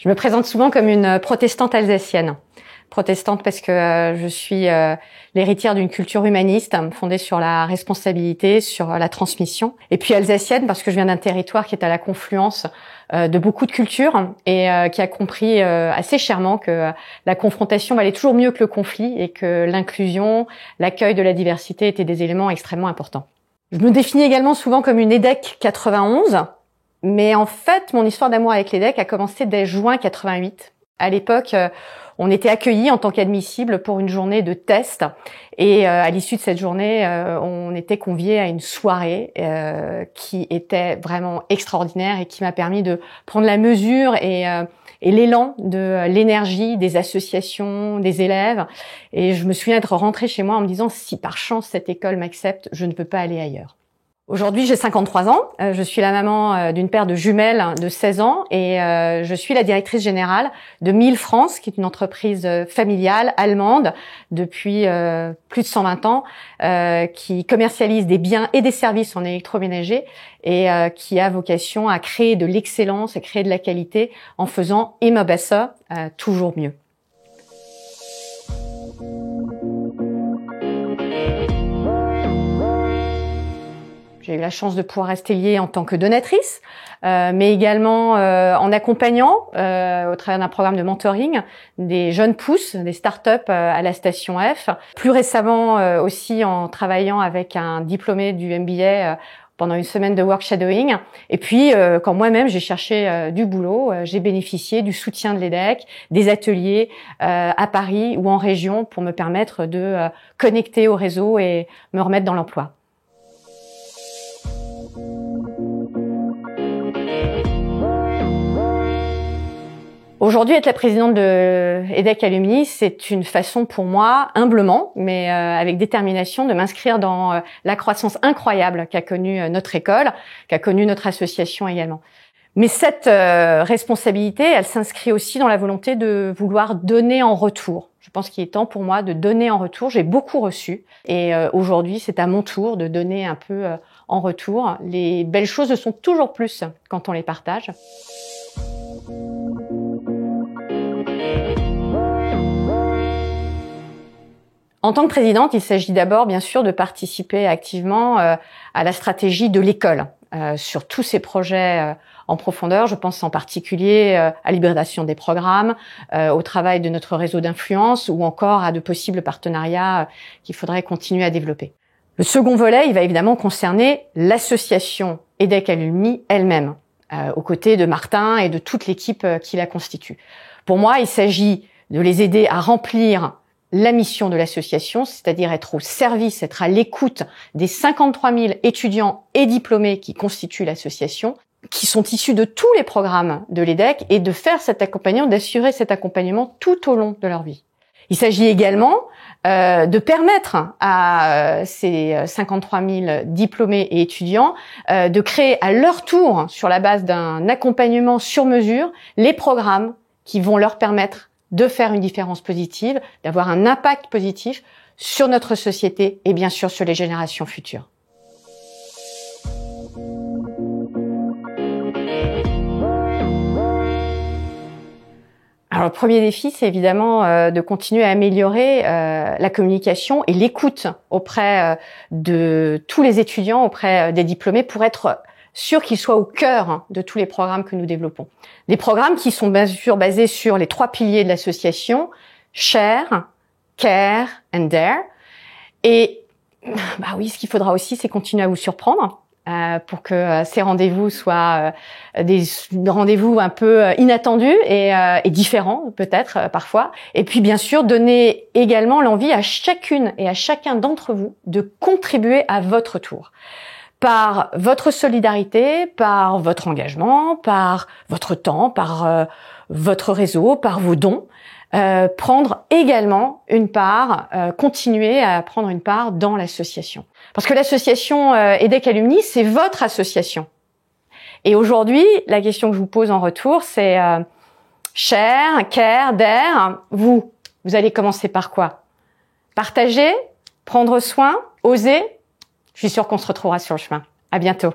Je me présente souvent comme une protestante alsacienne. Protestante parce que je suis l'héritière d'une culture humaniste fondée sur la responsabilité, sur la transmission. Et puis alsacienne parce que je viens d'un territoire qui est à la confluence de beaucoup de cultures et qui a compris assez chèrement que la confrontation valait toujours mieux que le conflit et que l'inclusion, l'accueil de la diversité étaient des éléments extrêmement importants. Je me définis également souvent comme une EDEC 91, mais en fait, mon histoire d'amour avec l'EDEC a commencé dès juin 88. À l'époque, on était accueillis en tant qu'admissibles pour une journée de test et à l'issue de cette journée, on était conviés à une soirée qui était vraiment extraordinaire et qui m'a permis de prendre la mesure et l'élan de l'énergie des associations, des élèves. Et je me souviens être rentrée chez moi en me disant si par chance cette école m'accepte, je ne peux pas aller ailleurs. Aujourd'hui, j'ai 53 ans. Je suis la maman d'une paire de jumelles de 16 ans et je suis la directrice générale de Mille France, qui est une entreprise familiale allemande depuis plus de 120 ans, qui commercialise des biens et des services en électroménager et qui a vocation à créer de l'excellence, à créer de la qualité en faisant immer besser, toujours mieux. J'ai eu la chance de pouvoir rester liée en tant que donatrice, mais également en accompagnant au travers d'un programme de mentoring des jeunes pousses, des startups à la station F. Plus récemment aussi en travaillant avec un diplômé du MBA pendant une semaine de work shadowing. Et puis, quand moi-même j'ai cherché du boulot, j'ai bénéficié du soutien de l'EDEC, des ateliers à Paris ou en région pour me permettre de connecter au réseau et me remettre dans l'emploi. Aujourd'hui, être la présidente de EDEC Alumni, c'est une façon pour moi, humblement, mais avec détermination, de m'inscrire dans la croissance incroyable qu'a connue notre école, qu'a connue notre association également. Mais cette responsabilité, elle s'inscrit aussi dans la volonté de vouloir donner en retour. Je pense qu'il est temps pour moi de donner en retour. J'ai beaucoup reçu et aujourd'hui, c'est à mon tour de donner un peu en retour. Les belles choses sont toujours plus quand on les partage. En tant que présidente, il s'agit d'abord, bien sûr, de participer activement à la stratégie de l'école sur tous ces projets en profondeur. Je pense en particulier à l'hybridation des programmes, au travail de notre réseau d'influence ou encore à de possibles partenariats qu'il faudrait continuer à développer. Le second volet, il va évidemment concerner l'association EDEC Alumni elle-même, aux côtés de Martin et de toute l'équipe qui la constitue. Pour moi, il s'agit de les aider à remplir la mission de l'association, c'est-à-dire être au service, être à l'écoute des 53 000 étudiants et diplômés qui constituent l'association, qui sont issus de tous les programmes de l'EDEC, et de faire cet accompagnement, d'assurer cet accompagnement tout au long de leur vie. Il s'agit également de permettre à ces 53 000 diplômés et étudiants de créer à leur tour, sur la base d'un accompagnement sur mesure, les programmes qui vont leur permettre de faire une différence positive, d'avoir un impact positif sur notre société et bien sûr sur les générations futures. Alors le premier défi, c'est évidemment de continuer à améliorer la communication et l'écoute auprès de tous les étudiants, auprès des diplômés, pour être sûr qu'ils soient au cœur de tous les programmes que nous développons. Des programmes qui sont bien sûr basés sur les 3 piliers de l'association, Share, Care and Dare. Et bah oui, ce qu'il faudra aussi, c'est continuer à vous surprendre pour que ces rendez-vous soient des rendez-vous un peu inattendus et différents peut-être parfois. Et puis bien sûr, donner également l'envie à chacune et à chacun d'entre vous de contribuer à votre tour. Par votre solidarité, par votre engagement, par votre temps, par votre réseau, par vos dons, prendre également une part, continuer à prendre une part dans l'association. Parce que l'association EDEC Alumni, c'est votre association. Et aujourd'hui, la question que je vous pose en retour, c'est Share, Care, Dare, vous allez commencer par quoi? Partager, prendre soin, oser. Je suis sûre qu'on se retrouvera sur le chemin. À bientôt.